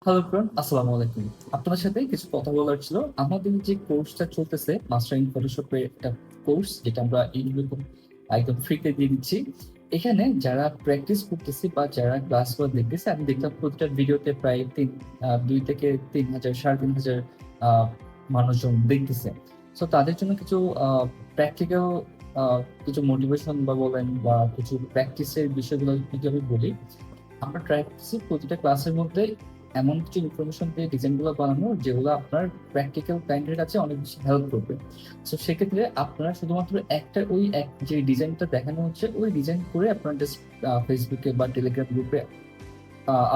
Hello everyone, আসসালামু আলাইকুম। আপনার সাথে কিছু কথা বলার ছিল। আমাদের যে কোর্সটা চলতেছে মাস্টার ইন ফটোশপের একটা কোর্স, যেটা আমরা এইরকম একদম ফ্রিতে দিয়ে দিচ্ছি। এখানে যারা প্র্যাকটিস করতেছি বা যারা ক্লাসগুলো দেখতেছে, আমি দেখলাম প্রতিটা ভিডিওতে প্রায় 2 থেকে 3,000 3,500 মানুষজন দেখতেছে। সো তাদের জন্য কিছু প্র্যাকটিক্যাল কিছু মোটিভেশন বা বলেন বা কিছু প্র্যাকটিসের বিষয়গুলো যদি আমি বলি, আমরা ট্রাই করতেছি প্রতিটা ক্লাসের মধ্যে এমন কিছু ইনফরমেশন দিয়ে ডিজাইনগুলো বানানো যেগুলো আপনার প্র্যাকটিক্যাল ক্লায়েন্টের কাছে অনেক বেশি হেল্প করবে। সো সেক্ষেত্রে আপনারা শুধুমাত্র একটা ওই এক যে ডিজাইনটা দেখানো হচ্ছে ওই ডিজাইন করে আপনারা জাস্ট ফেসবুকে বা টেলিগ্রাম গ্রুপে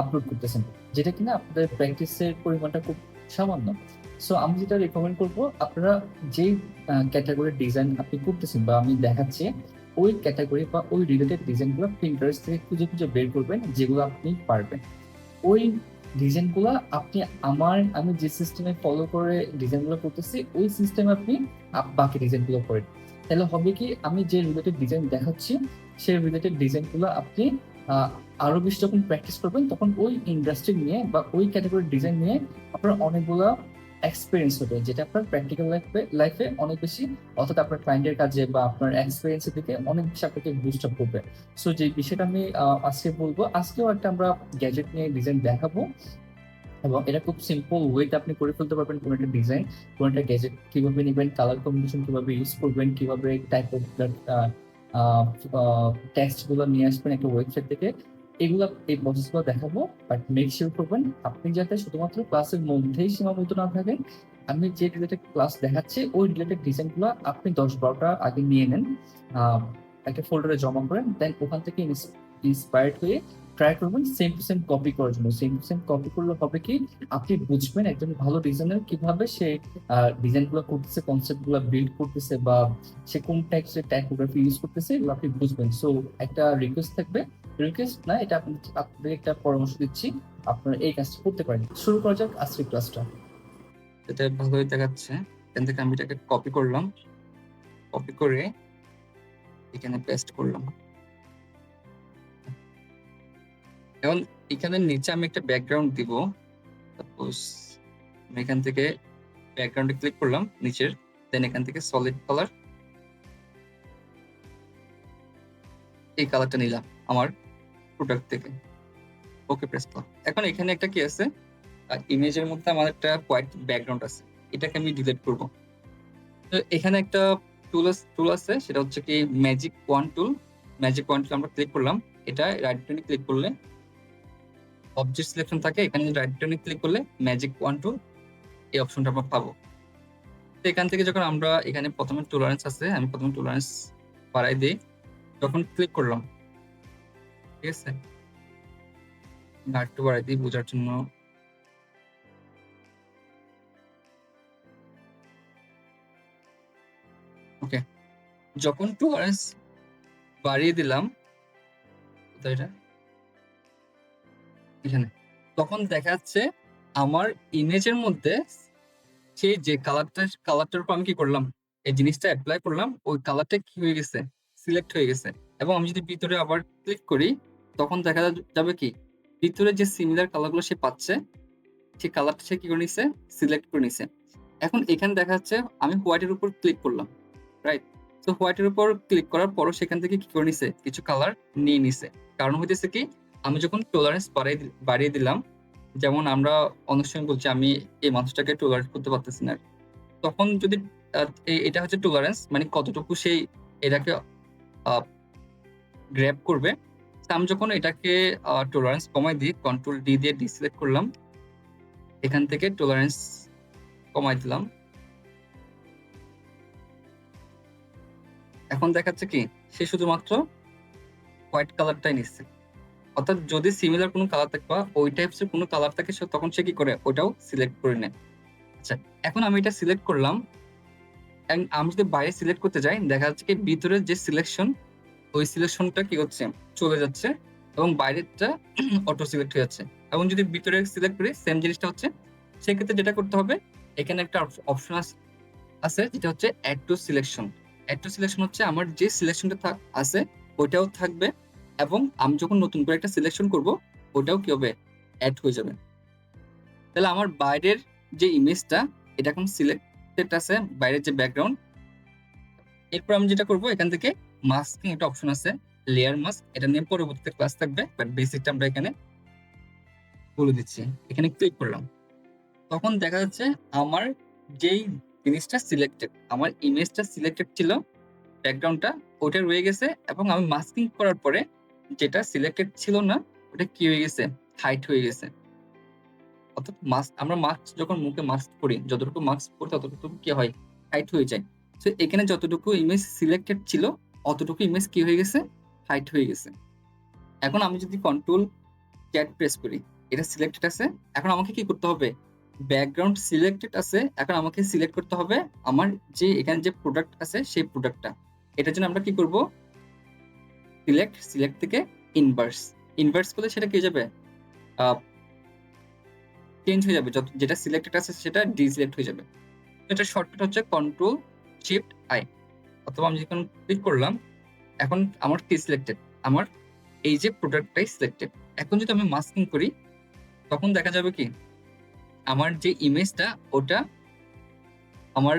আপলোড করতেছেন, যেটা কিনা আপনাদের প্র্যাকটিসের পরিমাণটা খুব সামান্য। সো আমি যেটা রেকমেন্ড করবো, আপনারা যেই ক্যাটাগরির ডিজাইন আপনি করতেছেন বা আমি দেখাচ্ছি ওই ক্যাটাগরি বা ওই রিলেটেড ডিজাইনগুলো পিন্টারেস্ট থেকে খুঁজে খুঁজে বের করবেন যেগুলো আপনি পারবেন। ওই ডিজাইনগুলা আপনি আমি যে সিস্টেমে ফলো করে ডিজাইনগুলো করতেছি ওই সিস্টেমে আপনি বাকি ডিজাইনগুলো করেন। তাহলে হবে কি, আমি যে রিলেটেড ডিজাইন দেখাচ্ছি সেই রিলেটেড ডিজাইনগুলো আপনি আহ, আরো বেশি যখন প্র্যাকটিস করবেন তখন ওই ইন্ডাস্ট্রি নিয়ে বা ওই ক্যাটাগরির ডিজাইন নিয়ে আপনার অনেকগুলো এক্সপিরিয়েন্স হবে, যেটা আপনার প্র্যাকটিক্যাল লাইফে অনেক বেশি, অর্থাৎ আপনার ক্লায়েন্টের কাজে বা আপনার এক্সপিরিয়েন্সের দিকে অনেক বেশি আপনাকে বুস্ট আপ করবে। সো যে বিষয়টা আমি আজকে বলবো, আজকেও একটা আমরা গ্যাজেট নিয়ে ডিজাইন দেখাবো, এবং এটা খুব সিম্পল ওয়েতে আপনি করে ফেলতে পারবেন। কোন একটা ডিজাইন, কোন একটা গ্যাজেট কিভাবে নেবেন, কালার কম্বিনেশন কিভাবে ইউজ করবেন, কিভাবে টাইপ অফ টেক্সট গুলো নিয়ে আসবেন একটা ওয়েবসাইট থেকে, এগুলো এই প্রসেস গুলো দেখাবো। বাট মেক শিওর করবেন আপনি যাতে শুধুমাত্র ক্লাসের মধ্যেই সীমাবদ্ধ না থাকেন। আমি যে রিলেটেড ক্লাস দেখাচ্ছি ওই রিলেটেড ডিজাইন গুলো আপনি 10-12টা আগে নিয়ে নেন, একটা ফোল্ডারে জমা করেন, দেন ওখান থেকে ইন্সপায়ার্ড হয়ে ট্রাই করবেন সেম টু সেম কপি করার জন্য। সেম টু সেম কপি করলে হবে কি, আপনি বুঝবেন একজন ভালো ডিজাইনার কিভাবে সে ডিজাইন গুলো করতেছে, কনসেপ্ট গুলো বিল্ড করতেছে, বা সে কোন টাইপসের টাইপোগ্রাফি ইউজ করতেছে, এগুলো আপনি বুঝবেন। সো একটা রিকোয়েস্ট থাকবে, রিকোয়েস্ট না, এটা আপনাদের একটা পরামর্শ দিচ্ছি, আপনারা এই কাজটা করতে পারেন। শুরু করা যাক আজকের ক্লাসটা। এটা ভালোই দেখাচ্ছে। এখান থেকে আমি এটাকে কপি করলাম, কপি করে এখানে পেস্ট করলাম। এখন এখানে নিচে আমি একটা ব্যাকগ্রাউন্ড দিব। সাপোজ আমি এখান থেকে ব্যাকগ্রাউন্ডে ক্লিক করলাম নিচের, দেন এখান থেকে সলিড কালার, এই কালারটা নিলাম আমার প্রোডাক্ট থেকে। ওকে প্রেস করলাম। এখন এখানে একটা কি আছে, ইমেজের মধ্যে আমার একটা হোয়াইট ব্যাকগ্রাউন্ড আছে, এটাকে আমি ডিলিট করব। তো এখানে একটা টুল আছে, সেটা হচ্ছে কি ম্যাজিক ওয়ান টুল। ম্যাজিক ওয়ান টুল আমরা ক্লিক করলাম, এটা রাইট বাটনে ক্লিক করলে অবজেক্ট সিলেকশন থাকে, এখানে রাইট বাটনে ক্লিক করলে ম্যাজিক ওয়ান টুল এই অপশনটা আমরা পাবো। তো এখান থেকে যখন আমরা এখানে প্রথমে টলারেন্স আছে, আমি প্রথমে টলারেন্স বাড়াই দিই, যখন ক্লিক করলাম, ঠিক আছে, একটু বাড়াই দিই বোঝার জন্য। ওকে, যখন টলারেন্স বাড়িয়ে দিলাম, কোথায় এটা, এখানে, তখন দেখা যাচ্ছে আমার ইমেজের মধ্যে সেই যে কালারটার উপর আমি কি করলাম, এই জিনিসটা অ্যাপ্লাই করলাম, ওই কালারটা কি হয়ে গেছে, সিলেক্ট হয়ে গেছে। এবং আমি যদি ভিতরে আবার ক্লিক করি, তখন দেখা যাবে কি ভিতরে যে সিমিলার কালারগুলো সে পাচ্ছে, সেই কালারটা সে কি করে নিছে, সিলেক্ট করে নিছে। এখন এখানে দেখা যাচ্ছে আমি হোয়াইটের উপর ক্লিক করলাম, রাইট? তো হোয়াইটের উপর ক্লিক করার পরও সেখান থেকে কি করে নিছে, কিছু কালার নিয়ে নিছে। কারণ হইতেছে কি, আমি যখন টলারেন্স বাড়িয়ে দিলাম, যেমন আমরা অনেক সময় বলছি আমি এই মানুষটাকে টলারেট করতে পারতেছি না, তখন যদি এটা হচ্ছে টলারেন্স, মানে কতটুকু সেই এটাকে গ্র্যাব করবে। তো আমি যখন এটাকে টলারেন্স কমাই দিই, কন্ট্রোল ডি দিয়ে ডিসিলেক্ট করলাম, এখান থেকে টলারেন্স কমাই দিলাম, এখন দেখাচ্ছে কি সে শুধুমাত্র হোয়াইট কালারটাই নিচ্ছে। অর্থাৎ যদি সিমিলার কোনো কালার থাকে বা ওই টাইপসের কোনো কালার থাকে, তখন সে কি করে ওটাও সিলেক্ট করে নেয়। আচ্ছা, এখন আমি এটা সিলেক্ট করলাম, আমি যদি বাইরে সিলেক্ট করতে যাই, দেখা যাচ্ছে কি ভিতরে যে সিলেকশন, ওই সিলেকশনটা কি হচ্ছে, চলে যাচ্ছে, এবং বাইরেরটা অটো সিলেক্ট হয়ে যাচ্ছে। এবং যদি ভিতরে সিলেক্ট করি সেম জিনিসটা হচ্ছে, সেক্ষেত্রে যেটা করতে হবে, এখানে একটা অপশন আছে যেটা হচ্ছে add to selection. Add to selection হচ্ছে আমার যে সিলেকশনটা আছে ওইটাও থাকবে, এবং আমি যখন নতুন করে একটা সিলেকশন করব ওটাও কি হবে, অ্যাড হয়ে যাবে। তাহলে আমার বাইরের যে ইমেজটা এটা এখন সিলেক্টেড আছে, বাইরের যে ব্যাকগ্রাউন্ড। এরপর আমি যেটা করব, এখান থেকে মাস্কিং একটা অপশন আছে, লেয়ার মাস্ক, এটা নিয়ে পরবর্তীতে ক্লাস থাকবে, বাট বেসিকটা আমরা এখানে বলে দিচ্ছি। এখানে ক্লিক করলাম, তখন দেখা যাচ্ছে আমার যেই জিনিসটা সিলেক্টেড, আমার ইমেজটা সিলেক্টেড ছিল, ব্যাকগ্রাউন্ডটা ওটা রয়ে গেছে, এবং আমি মাস্কিং করার পরে যেটা সিলেক্টেড ছিল না ওটা কি হয়ে গেছে, হাইড হয়ে গেছে। অর্থাৎ আমরা মাস্ক যখন মুখে মাস্ক করি, যতটুকু মাস্ক করি ততটুকু কি হয়, হাইড হয়ে যায়। তো এখানে যতটুকু ইমেজ সিলেক্টেড ছিল অতটুকু ইমেজ কি হয়ে গেছে, হাইড হয়ে গেছে। এখন আমি যদি কন্ট্রোল চ্যাট প্রেস করি, এটা সিলেক্টেড আছে, এখন আমাকে কি করতে হবে, ব্যাকগ্রাউন্ড সিলেক্টেড আছে, এখন আমাকে সিলেক্ট করতে হবে আমার যে এখানে যে প্রোডাক্ট আছে সেই প্রোডাক্টটা। এটার জন্য আমরা কি করব, সিলেক্ট থেকে ইনভার্স করলে সেটা কি হয়ে যাবে, চেঞ্জ হয়ে যাবে, যেটা সিলেক্টেড আছে সেটা ডিসিলেক্ট হয়ে যাবে। এটা শর্টকাট হচ্ছে কন্ট্রোল শিফট আই। অথবা আমি যখন ক্লিক করলাম, এখন আমার কি সিলেক্টেড, আমার এই যে প্রোডাক্টটাই সিলেক্টেড। এখন যদি আমি মাস্কিং করি, তখন দেখা যাবে কি, আমার যে ইমেজটা ওটা আমার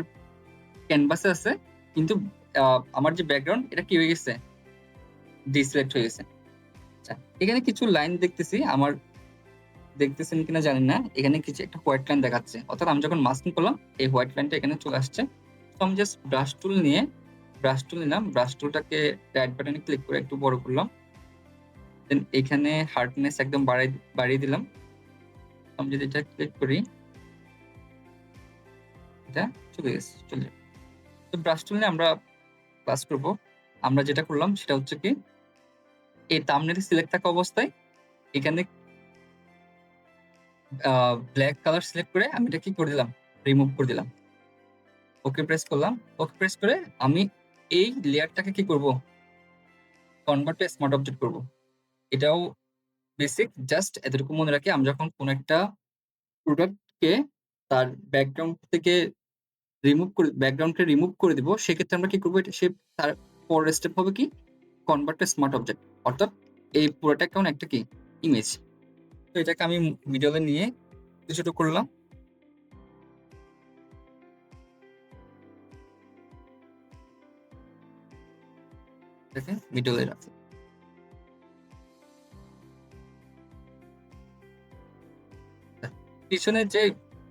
ক্যানভাসে আছে, কিন্তু আমার যে ব্যাকগ্রাউন্ড এটা কি হয়ে গেছে, ডিসিলেক্ট হয়ে গেছে। আচ্ছা, এখানে কিছু লাইন দেখতেছি, আমার দেখতেছেন কিনা জানি না, এখানে কিছু একটা হোয়াইট লাইন দেখাচ্ছে, অর্থাৎ আমি যখন মাস্কিং করলাম এই হোয়াইট লাইনটা এখানে চলে আসছে। তো আমি জাস্ট ব্রাশ টুল নিলাম, ব্রাশ টুলটাকে রাইট বাটনে ক্লিক করে একটু বড় করলাম, দেন এখানে হার্ডনেস একদম বাড়িয়ে দিলাম। আমি যদি এটা ক্লিক করি, এটা চলে যাবে। তো ব্রাশ টুল নিয়ে আমরা ক্লাস করব। আমরা যেটা করলাম সেটা হচ্ছে কি, এই থাম্বনেল সিলেক্ট থাকা অবস্থায় এখানে ব্ল্যাক কালার সিলেক্ট করে আমি এটা কি করে দিলাম, রিমুভ করে দিলাম। ওকে প্রেস করলাম, ওকে প্রেস করে আমি এই লেয়ারটাকে কি করব, কনভার্ট টু স্মার্ট অবজেক্ট করব। এটাও বেসিক, জাস্ট এতটুকু মনে রাখি, আমি যখন কোন একটা প্রোডাক্টকে তার ব্যাকগ্রাউন্ডকে রিমুভ করে দিব, সেক্ষেত্রে আমরা কি করবো, এটা সে তার পরের স্টেপ হবে কি, কনভার্ট টু স্মার্ট অবজেক্ট, অর্থাৎ এই পুরোটা কেমন একটা কি ইমেজ। তো এটাকে আমি মিডলে নিয়ে ছোট করলাম, এটাকে মিডলে রাখি। পিছনের যে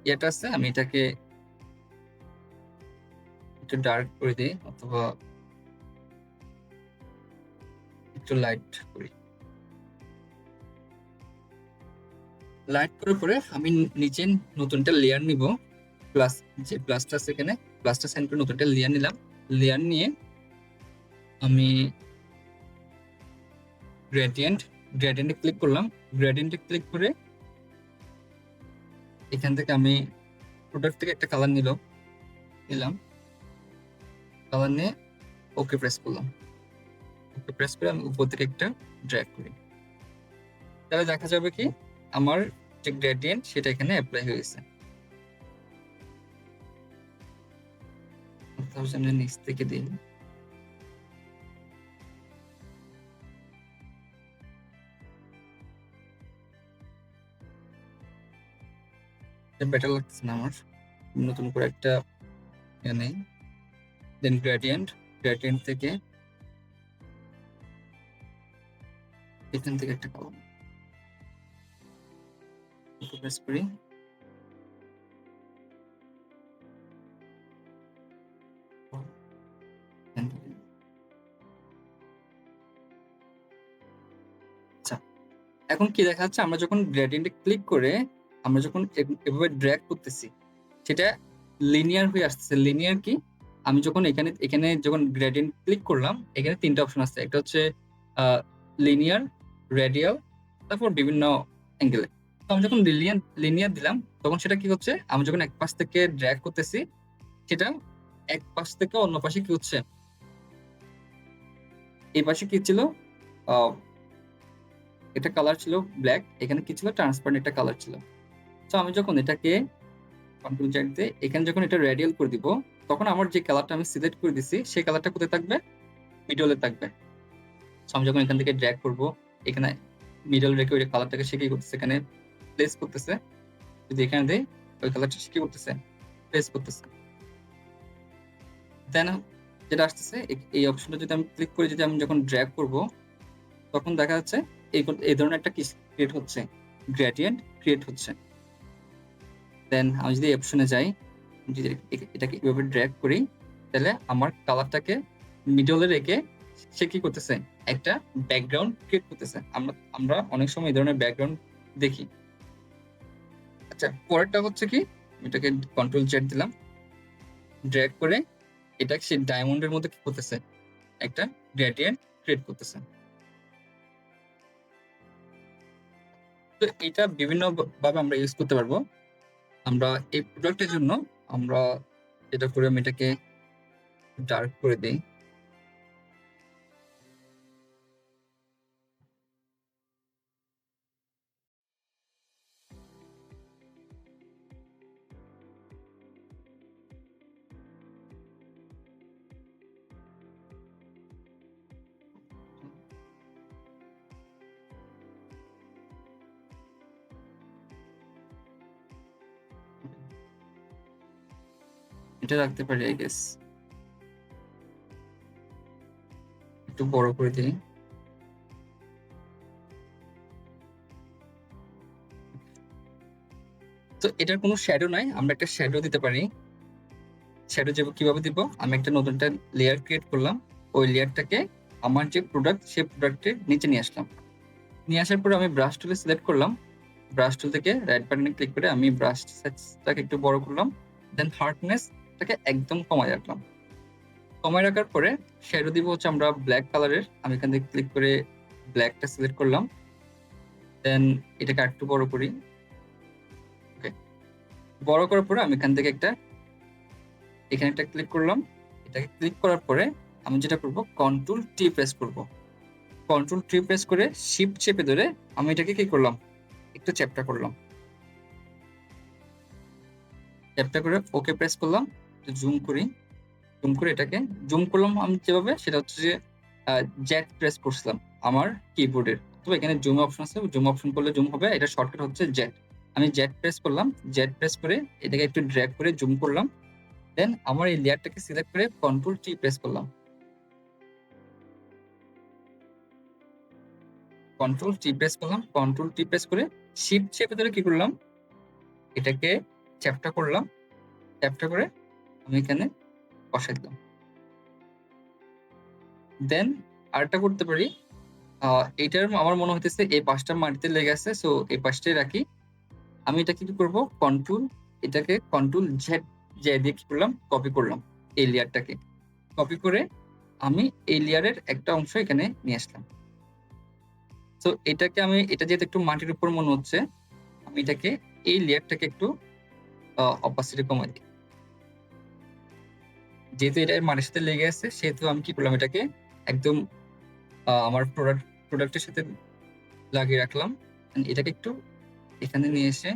ইয়েটা আছে আমি এটাকে একটু ডার্ক করে দিই, অথবা একটু লাইট করি। লাইট করার পরে আমি নিচে নতুনটা লেয়ার নিব, প্লাস যে প্লাসটা আছে এখানে, প্লাসটা সাইন করে নতুনটা লেয়ার নিলাম। লেয়ার নিয়ে আমি গ্রেডিয়েন্টে ক্লিক করলাম। গ্রেডিয়েন্টে ক্লিক করে এখান থেকে আমি প্রোডাক্ট থেকে একটা কালার নিলাম, কালার নিয়ে ওকে প্রেস করলাম। ওকে প্রেস করে আমি উপর থেকে একটা ড্র্যাগ করি, তাহলে দেখা যাবে কি আমার যে গ্রেডিয়েন্ট সেটা এখানে অ্যাপ্লাই হয়ে গেছে। আমি নিচ থেকে দিই, বেটার লাগছে না আমার, নতুন করে একটা নেই। দেন গ্রেডিয়েন্ট থেকে এখান থেকে একটা কালার প্রেস করি, আচ্ছা এখন কি দেখা যাচ্ছে, আমরা যখন গ্রেডিয়েন্টে ক্লিক করে আমরা যখন এভাবে ড্র্যাগ করতেছি, সেটা লিনিয়ার হয়ে আসতেছে। লিনিয়ার কি, আমি যখন এখানে যখন গ্রেডিয়েন্ট ক্লিক করলাম, এখানে তিনটা অপশন আছে, একটা হচ্ছে লিনিয়ার, রেডিয়াল, তারপর বিভিন্ন অ্যাঙ্গেলে। তো আমি যখন লিনিয়ার দিলাম, তখন সেটা কি হচ্ছে, আমি যখন এক পাশ থেকে ড্র্যাগ করতেছি, সেটা এক পাশ থেকে অন্য পাশে কি হচ্ছে, এই পাশে কি ছিল, এটা কালার ছিল ব্ল্যাক, এখানে কি ছিল, ট্রান্সপারেন্ট একটা কালার ছিল। তো আমি যখন এটাকে কন্ট্রোল জ্যাক দিয়ে এখানে যখন এটা রেডিয়াল করে দিব, তখন আমার যে কালারটা আমি সিলেক্ট করে দিছি সেই কালারটা কোথায় থাকবে, মিডলে থাকবে। তো আমি যখন এখান থেকে ড্র্যাগ করব, এখানে মিডল রেখে ওই কালারটাকে সে কি করতেছে, এখানে প্লেস করতেছে। যদি এখানে দেই ওই কালারটা কি করতেছে, প্রেস করতেছে। দেন যেটা আসতেছে এই অপশনটা যদি আমি ক্লিক করি, যদি আমি যখন ড্র্যাগ করব তখন দেখা যাচ্ছে এই ধরনের একটা কি ক্রিয়েট হচ্ছে, গ্রেডিয়েন্ট ক্রিয়েট হচ্ছে। দেন আমি যদি অপশনে যাই, যদি এটাকে এভাবে ড্র্যাগ করি, তাহলে আমার কালারটাকে মিডলে রেখে সে কি করতেছে, একটা ব্যাকগ্রাউন্ড ক্রিয়েট করতেছে। আমরা অনেক সময় এই ধরনের ব্যাকগ্রাউন্ড দেখি। আচ্ছা, পরেরটা হচ্ছে কি, এটাকে কন্ট্রোল জেড দিলাম, ড্র্যাগ করে এটা সে ডায়মন্ডের মধ্যে কি করতেছে, একটা গ্রেডিয়েন্ট ক্রিয়েট করতেছে। তো এটা বিভিন্ন ভাবে আমরা ইউজ করতে পারবো। আমরা এই প্রোডাক্টের জন্য আমরা যেটা করে আমি এটাকে ডার্ক করে দেই। এটা রাখতে পারি আই গেস, একটু বড় করে দিই। তো এটার কোনো শ্যাডো নাই, আমরা একটা শ্যাডো দিতে পারি। শ্যাডো কিভাবে দিব, আমি একটা নতুন একটা লেয়ার ক্রিয়েট করলাম, ওই লেয়ারটাকে আমার যে প্রোডাক্ট সেই প্রোডাক্টের নিচে নিয়ে আসলাম। নিয়ে আসার পরে আমি ব্রাশ টুলে সিলেক্ট করলাম, ব্রাশ টুল থেকে রাইট বাটনে ক্লিক করে আমি ব্রাশ সাইজটাকে একটু বড় করলাম, দেন হার্ডনেসটাকে একদম কমায় রাখলাম। কমায় রাখার পরে শ্যাডো দিব হচ্ছে আমরা ব্ল্যাক কালারের, আমি এখান থেকে ক্লিক করে ব্ল্যাকটা সিলেক্ট করলাম, দেন এটাকে আরেকটু বড় করি। ওকে, বড় করার পরে আমি এখান থেকে এখানে একটা ক্লিক করলাম। এটাকে ক্লিক করার পরে আমি যেটা করব, কন্ট্রোল টি প্রেস করব। কন্ট্রোল টি প্রেস করে শিফট চেপে ধরে আমি এটাকে কি করলাম, একটু চ্যাপ্টা করলাম। চ্যাপ্টা করে ওকে প্রেস করলাম, জুম করি, জুম করে এটাকে জুম করলাম আমি যেভাবে, সেটা হচ্ছে যে জেড প্রেস করছিলাম আমার কিবোর্ডের। তো এখানে জুম অপশন আছে, জুম অপশন করলে জুম হবে, এটা শর্টকাট হচ্ছে জেড। আমি জেড প্রেস করলাম, জেড প্রেস করে এটাকে একটু ড্র্যাগ করে জুম করলাম, দেন আমার এই লেয়ারটাকে সিলেক্ট করে কন্ট্রোল টি প্রেস করলাম। কন্ট্রোল টি প্রেস করলাম, কন্ট্রোল টি প্রেস করে শিফট চেপে ধরে কি করলাম, এটাকে চ্যাপ্টা করলাম, চ্যাপ্টা করে আমি এখানে বসাই দিলাম। দেন আরেকটা করতে পারি, এইটার আমার মনে হইতেছে এই পাশটা মাটিতে লেগে আছে, সো এই পাশটাই রাখি। আমি এটা কি করব, এটাকে কন্ট্রোল জেড দিয়ে কি করলাম, কপি করলাম এই লেয়ারটাকে। কপি করে আমি এই লেয়ারের একটা অংশ এখানে নিয়ে আসলাম। তো এটা যেহেতু একটু মাটির উপর মনে হচ্ছে, আমি এটাকে এই লেয়ারটাকে একটু অপাসিটি কমাই দিই। যেহেতু এটা মাটির সাথে লেগে আছে, সেহেতু আমি কি করলাম, এটাকে একদম আমার প্রোডাক্টের সাথে লাগিয়ে রাখলাম। এটাকে একটু এখানে নিয়ে এসে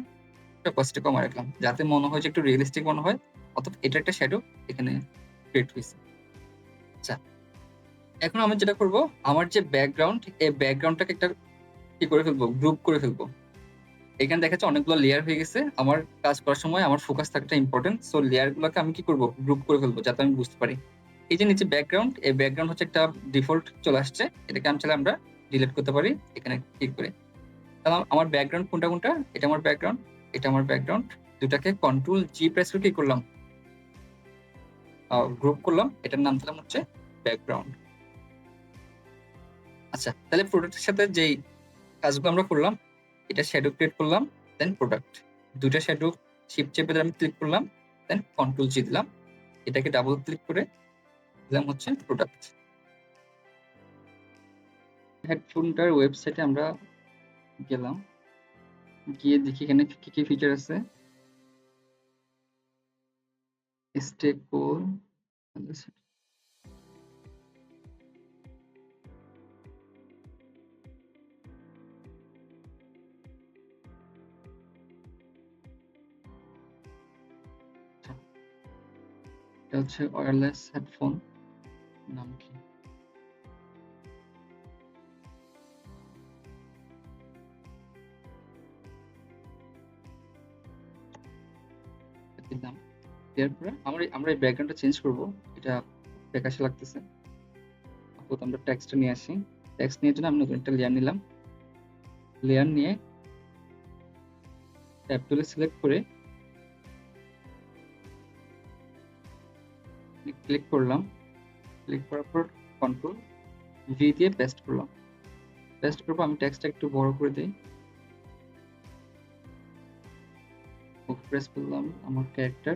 অপাসিটি কমায় রাখলাম, যাতে মনে হয় যে একটু রিয়েলিস্টিক মনে হয়, অর্থাৎ এটা একটা শ্যাডো এখানে ক্রিয়েট হয়েছে। আচ্ছা, এখন আমি যেটা করব, আমার যে ব্যাকগ্রাউন্ড, এই ব্যাকগ্রাউন্ডটাকে একটা কি করে ফেলবো, গ্রুপ করে ফেলবো। এখানে দেখা যাচ্ছে অনেকগুলো লেয়ার হয়ে গেছে, আমার কাজ করার সময় আমার ফোকাস থাকাটা ইম্পর্টেন্ট। সো লেয়ার গুলোকে আমি কি করব, গ্রুপ করে ফেলবো, যাতে আমি বুঝতে পারি। এই যে নিচে ব্যাকগ্রাউন্ড, এই ব্যাকগ্রাউন্ড হচ্ছে একটা ডিফল্ট চলে আসছে, এটাকে আমি চাইলে আমরা ডিলিট করতে পারি এখানে ক্লিক করে। তাহলে আমার ব্যাকগ্রাউন্ড কোনটা কোনটা, এটা আমার ব্যাকগ্রাউন্ড, এটা আমার ব্যাকগ্রাউন্ড, দুটাকে কন্ট্রোল জি প্রেস করে কি করলাম, গ্রুপ করলাম, এটার নাম দিলাম হচ্ছে ব্যাকগ্রাউন্ড। আচ্ছা, তাহলে প্রোডাক্টের সাথে যেই কাজগুলো আমরা করলাম, এটা শ্যাডো ক্রিয়েট করলাম, দেন প্রোডাক্ট, দুইটা শ্যাডো শিফট চেপে আমি ক্লিক করলাম, দেন কন্ট্রোল জি দিলাম, এটাকে ডাবল ক্লিক করে দিলাম হচ্ছে প্রোডাক্ট। হেডফোনটার ওয়েবসাইটে আমরা গেলাম, গিয়ে দেখি এখানে কি কি ফিচার আছে। স্টে কুল, এটা হচ্ছে ওয়্যারলেস হেডফোন, নাম কি, দিলাম। দেওয়ার পরে আমরা এই ব্যাকগ্রাউন্ডটা চেঞ্জ করব। এটা ফ্যাকাশে লাগতেছে। আপাতত আমরা টেক্সটটা নিয়ে আসি। টেক্সট নেওয়ার জন্য আমি নতুন একটা লেয়ার নিলাম। লেয়ার নিয়ে ট্যাব টুলে সিলেক্ট করে ক্লিক করলাম। ক্লিক করার পর কন্ট্রোল ভি দিয়ে পেস্ট করলাম। পেস্ট করব, আমি টেক্সটটা একটু বড় করে দেই। প্রেস করলাম আমার ক্যারেক্টার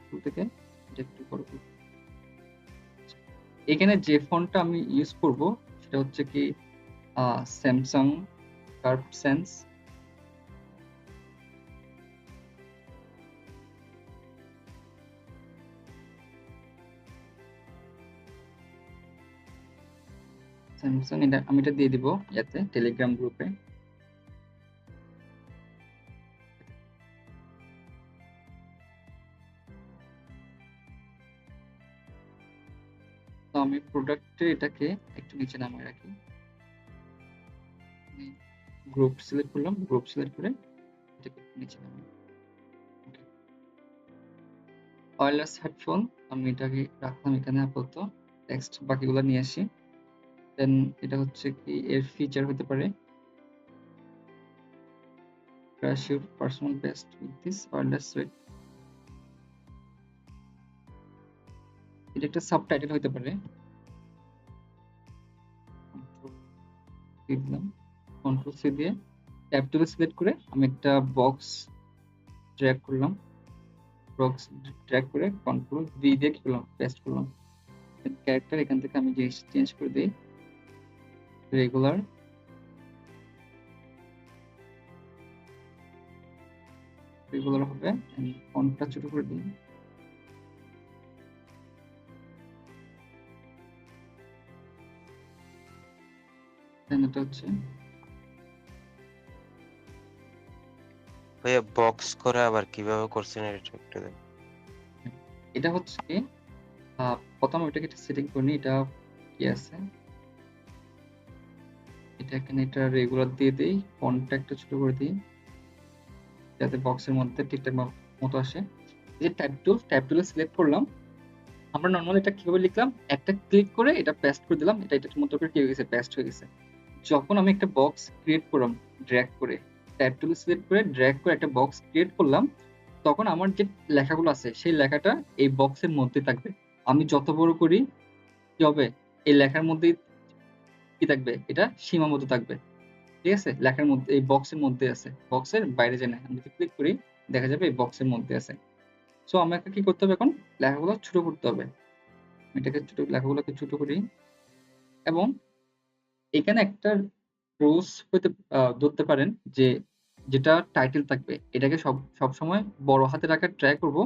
টুল থেকে এটা একটু বড় করব। এখানে যে ফন্টটা আমি ইউজ করব সেটা হচ্ছে কি স্যামসাং কার্ভ সেন্স। স্যামসাং এটা আমি এটা দিয়ে দিব ইয়াতে টেলিগ্রাম গ্রুপে। তো আমি প্রোডাক্টে এটাকে একটু নিচে নামিয়ে রাখি। গ্রুপ সিলেক্ট করলাম, গ্রুপ সিলেক্ট করে এটাকে একটু নিচে নামিয়ে ওয়্যারলেস হেডফোন আমি এটাকে রাখলাম এখানে আপাতত। টেক্সট বাকিগুলো নিয়ে আসি। দেন এটা হচ্ছে কি এর ফিচার হতে পারে crash your personal best with this wireless suite. এটা একটা সাবটাইটেল হতে পারে। কন্ট্রোল সি দিয়ে ট্যাব টুলে সিলেক্ট করে আমি একটা বক্স ড্র্যাগ করলাম। বক্স ড্র্যাগ করে কন্ট্রোল ভি দিয়ে কি করলাম, পেস্ট করলাম। ক্যারেক্টার এখান থেকে আমি জিনিস চেঞ্জ করে দিই রেগুলার। রেগুলার হবে, আমি ফন্টটা ছোট করে দিই। দেন এটা হচ্ছে ভাইয়া বক্স করে আবার কিভাবে করছেন এটা একটু দেন। এটা হচ্ছে কি প্রথম এটাকে সেটিং করে নিই। এটা কি আছে, এটা এখানে এটা রেগুলার দিয়ে দেই, ফন্টটা একটু ছোট করে দিই যাতে বক্সের মধ্যে ঠিকঠাক মতো আসে। এই যে ট্যাব টুলে সিলেক্ট করলাম। আমরা নরমালি এটা কিভাবে লিখলাম, একটা ক্লিক করে এটা পেস্ট করে দিলাম, এটা এটার মতো করে কি হয়ে গেছে, পেস্ট হয়ে গেছে। যখন আমি একটা বক্স ক্রিয়েট করলাম ড্র্যাগ করে, ট্যাব টুলে সিলেক্ট করে ড্র্যাগ করে একটা বক্স ক্রিয়েট করলাম, তখন আমার যে লেখাগুলো আছে সেই লেখাটা এই বক্সের মধ্যে থাকবে। আমি যত বড় করি কি হবে, এই লেখার মধ্যেই কি থাকবে, এটা সীমাবদ্ধ থাকবে। ঠিক আছে, লেখার মধ্যে এই বক্সের মধ্যে আছে, বক্সের বাইরে যায় না। আমি যদি ক্লিক করি দেখা যাবে এই বক্সের মধ্যে আছে। সো আমাকে কি করতে হবে, এখন লেখাগুলো ছোট করতে হবে। এটাকে ছোট, লেখাগুলোকে ছোট করি এবং এখানে একটা রুলস হইতে ধরতে পারেন যে যেটা টাইটেল থাকবে এটাকে সব সময় বড় হাতে রাখার ট্রাই করব,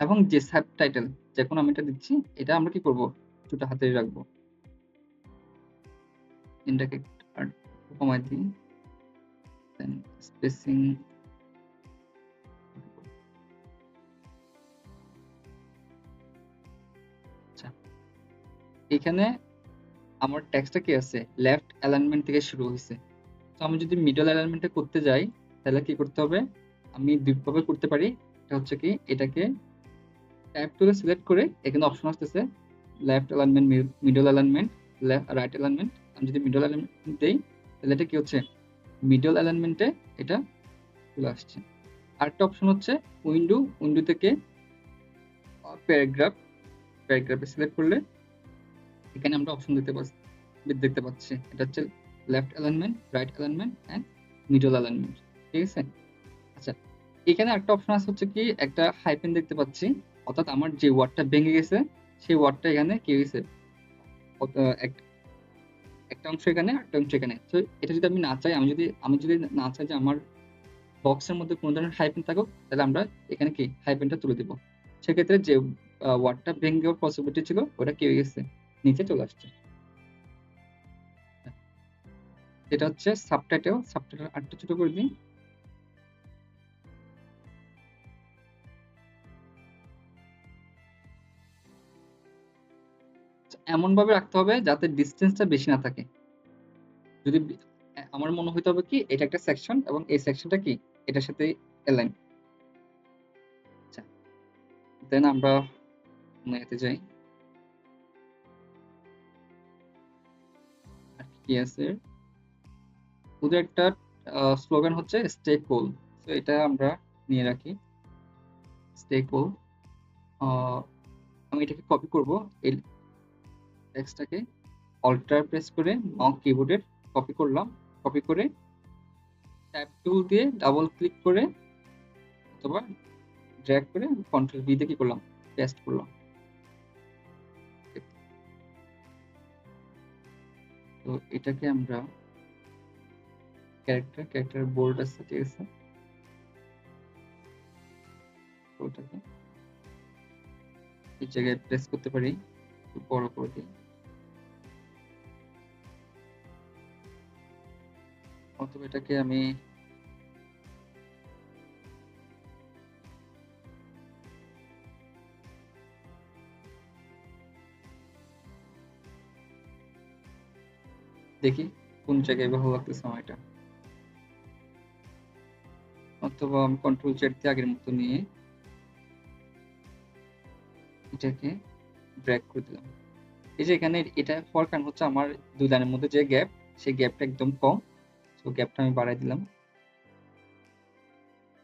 এবং যে সাব টাইটেল যখন আমি এটা দিচ্ছি এটা আমরা কি করব, ছোট হাতে রাখবো। এটাকে আর কমাই দিই, দেন স্পেসিং আচ্ছা। এখানে আমার টেক্সটটা কি আছে, লেফট অ্যালাইনমেন্ট থেকে শুরু হয়েছে। তো আমি যদি মিডল অ্যালাইনমেন্টে করতে যাই তাহলে কি করতে হবে, আমি দুইভাবে করতে পারি। এটা হচ্ছে কি, এটাকে ট্যাব টুলে সিলেক্ট করে এখানে অপশন আসতেছে left alignment, middle alignment, right alignment. আমি যদি মিডল অ্যালাইনমেন্ট দেই তাহলে এটা কি হচ্ছে, মিডল অ্যালাইনমেন্টে এটা চলে আসছে। আরেকটা অপশন হচ্ছে উইন্ডো থেকে প্যারাগ্রাফে সিলেক্ট করলে এখানে আমরা অপশন দেখতে পাচ্ছি। এটা হচ্ছে left alignment, right alignment and middle alignment. ঠিক আছে, আচ্ছা। এখানে একটা অপশন আছে হচ্ছে কি, একটা হাইফেন দেখতে পাচ্ছি, অর্থাৎ আমার যে ওয়ার্ডটা ভেঙে গেছে সেই ওয়ার্ডটা এখানে কি হয়েছে, একটা অংশ এখানে একটা অংশ এখানে। তো এটা যদি আমি না চাই, আমি যদি না চাই যে আমার বক্সের মধ্যে কোনো ধরনের হাইফেন থাকুক, তাহলে আমরা এখানে কি হাইফেনটা তুলে দিব। সেক্ষেত্রে যে ওয়ার্ডটা ভেঙে যাওয়ার পসিবিলিটি ছিল ওটা কি হয়ে গেছে, নিচে চলে আসছে। এটা হচ্ছে সাবটাইটেল আরেকটু ছোট করে দিই। এমন ভাবে রাখতে হবে যাতে ডিসটেন্সটা বেশি না থাকে। যদি আমার মনে হইতে হবে কি এটা একটা সেকশন এবং এই সেকশনটা কি এটার সাথে অ্যালাইন। আচ্ছা, দেন আমরা এতে যাই। আর কি আছে, ওদের একটা স্লোগান হচ্ছে স্টে কুল। তো এটা আমরা নিয়ে রাখি, স্টে কুল। আমি এটাকে কপি করব, এই টেক্সটটাকে অল্টার প্রেস করে মাউস কিবোর্ডের কপি করলাম, কপি করে ট্যাব টুল দিয়ে ডাবল ক্লিক করে অথবা ড্র্যাগ করে কন্ট্রোল ভি দিয়ে কি করলাম, পেস্ট করলাম। তো এটাকে আমরা ক্যারেক্টার বোল্ড আছে, ঠিক আছে, ওটাকে এই জায়গায় প্রেস করতে পারি, একটু বড় করে দিই, অথবা এটাকে আমি দেখি কোন জায়গায় ভালো লাগতেছে আমার এটা, অথবা আমি কন্ট্রোল জেড দিয়ে আগের মতো নিয়ে এটাকে ড্র্যাগ করে দিলাম। এই যে এখানে এটা হওয়ার কারণ হচ্ছে আমার দুই লাইনের মধ্যে যে গ্যাপ, সেই গ্যাপটা একদম কম। তো গ্যাপটা আমি বাড়াই দিলাম,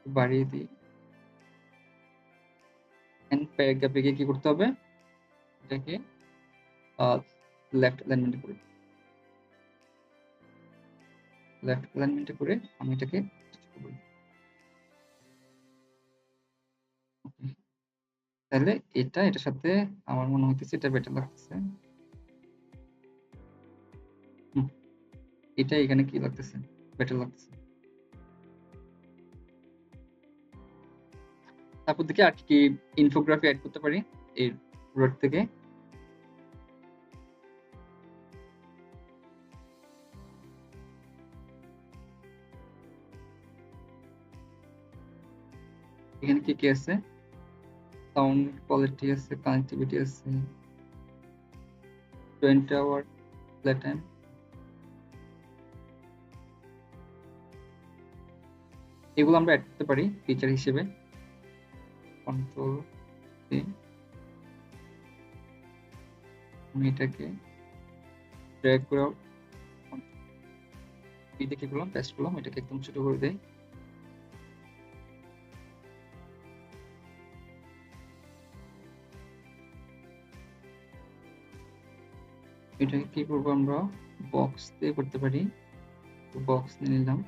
বাড়িয়ে দিই। এন্ড প্যারাগ্রাফে গিয়ে কি করতে হবে, এটাকে লেফট অ্যালাইনমেন্টে করে, আমি এটাকে তাহলে এটার সাথে আমার মনে হইতেছে এটা বেটার লাগতেছে। এটা এখানে কি লাগতেছে, বেটার লাগতেছে। তারপর দেখি আর কি ইনফোগ্রাফি অ্যাড করতে পারি এই রোড থেকে। এখানে কি কি আছে, সাউন্ড কোয়ালিটি আছে, কানেক্টিভিটি আছে, 20 আওয়ার প্লে টাইম। এগুলো আমরা অ্যাড করতে পারি ফিচার হিসেবে। কন্ট্রোল আমি এটাকে ড্র্যাগ করে কি করলাম, পেস্ট করলাম, এটাকে একদম ছোট করে দেই। এটাকে কি করবো, আমরা বক্স দিয়ে করতে পারি, বক্স নিয়ে নিলাম।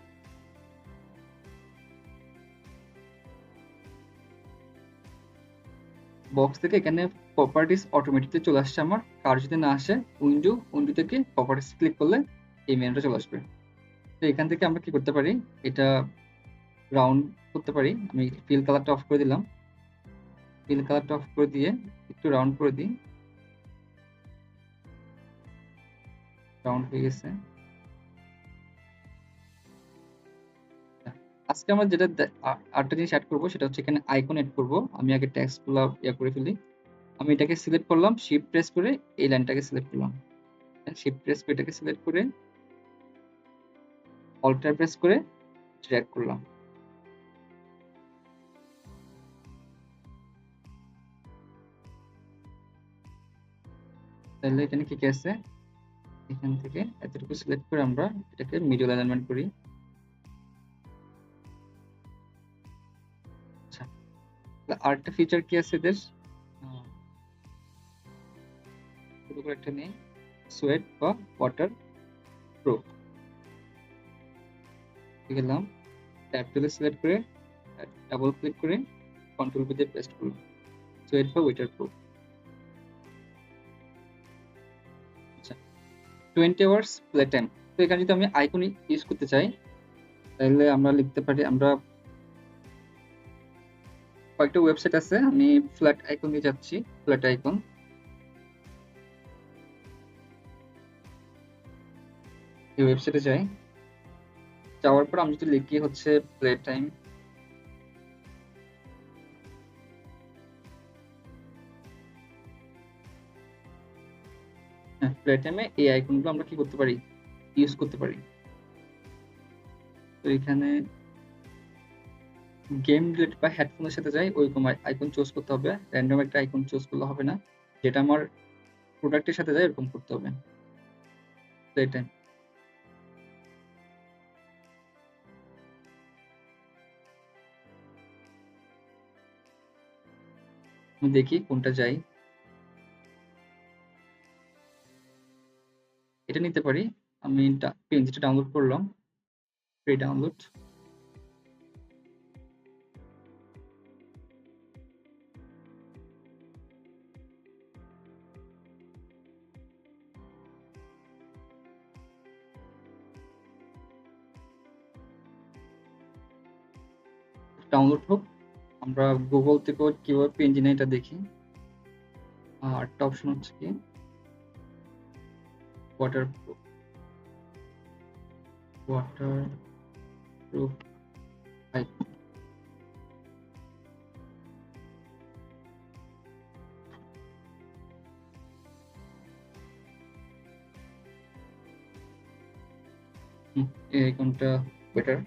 বক্স থেকে এখানে প্রপার্টিস অটোমেটিকলি চলে আসছে আমার, কার যদি না আসে উইন্ডো থেকে প্রপার্টিস ক্লিক করলে এই মেনুটা চলে আসবে। তো এখান থেকে আমরা কি করতে পারি, এটা রাউন্ড করতে পারি। আমি ফিল কালারটা অফ করে দিলাম, ফিল কালারটা অফ করে দিয়ে একটু রাউন্ড করে দিই, রাউন্ড হয়ে গেছে। আজকে আমরা যেটা আরেকটা জিনিস অ্যাড করবো সেটা হচ্ছে এখানে আইকন অ্যাড করবো। আমি আগে টেক্সটগুলো করে ফেলি। আমি এটাকে সিলেক্ট করলাম, শিফট প্রেস করে এই লাইনটাকে সিলেক্ট করলাম, শিফট প্রেস করে এটাকে সিলেক্ট করে অল্টার প্রেস করে ড্র্যাগ করলাম। তাহলে এখানে কি কি আছে, এখান থেকে এতটুকু সিলেক্ট করে আমরা এটাকে মিডল অ্যালাইনমেন্ট করি। আচ্ছা, আরেকটা ফিচার কি আছে এদের, একটা নেই, সোয়েট বা ওয়াটার প্রুফ। গেলাম, ট্যাব টুলে সিলেক্ট করে ডাবল ক্লিক করে কন্ট্রোল পি দিয়ে পেস্ট করলাম, সোয়েট বা ওয়াটার প্রুফ। আচ্ছা, 20 আওয়ার্স প্লে টাইম। তো এখানে যদি আমি আইকন ইউজ করতে চাই তাহলে আমরা লিখতে পারি, আমরা কয়েকটা ওয়েবসাইট আছে, আমি ফ্ল্যাট আইকন দিয়ে যাচ্ছি, ফ্ল্যাট আইকন। এই ওয়েবসাইটে যাই, যাওয়ার পর আমি যদি লিখি হচ্ছে প্লে টাইম, হ্যাঁ প্লে টাইমে এই আইকনগুলো আমরা কি করতে পারি, ইউজ করতে পারি। তো এখানে গেম রিলেটেড বা হেডফোনের সাথে যায় ওইরকম আইকন চুজ করতে হবে, র্যান্ডম একটা আইকন চুজ করলে হবে না, যেটা আমার প্রোডাক্টের সাথে যায় এরকম করতে হবে। তো এটাই। আমি দেখি কোনটা যাই, এটা নিতে পারি। আমি পিএনজিটা ডাউনলোড করলাম, ফ্রি ডাউনলোড। ডাউনলোড হোক, আমরা গুগল থেকে কিভাবে পিএনজি নেয় এটা দেখি। আর একটা অপশন হচ্ছে কি ওয়াটার প্রুফ আইকন। এই আইকনটা বেটার।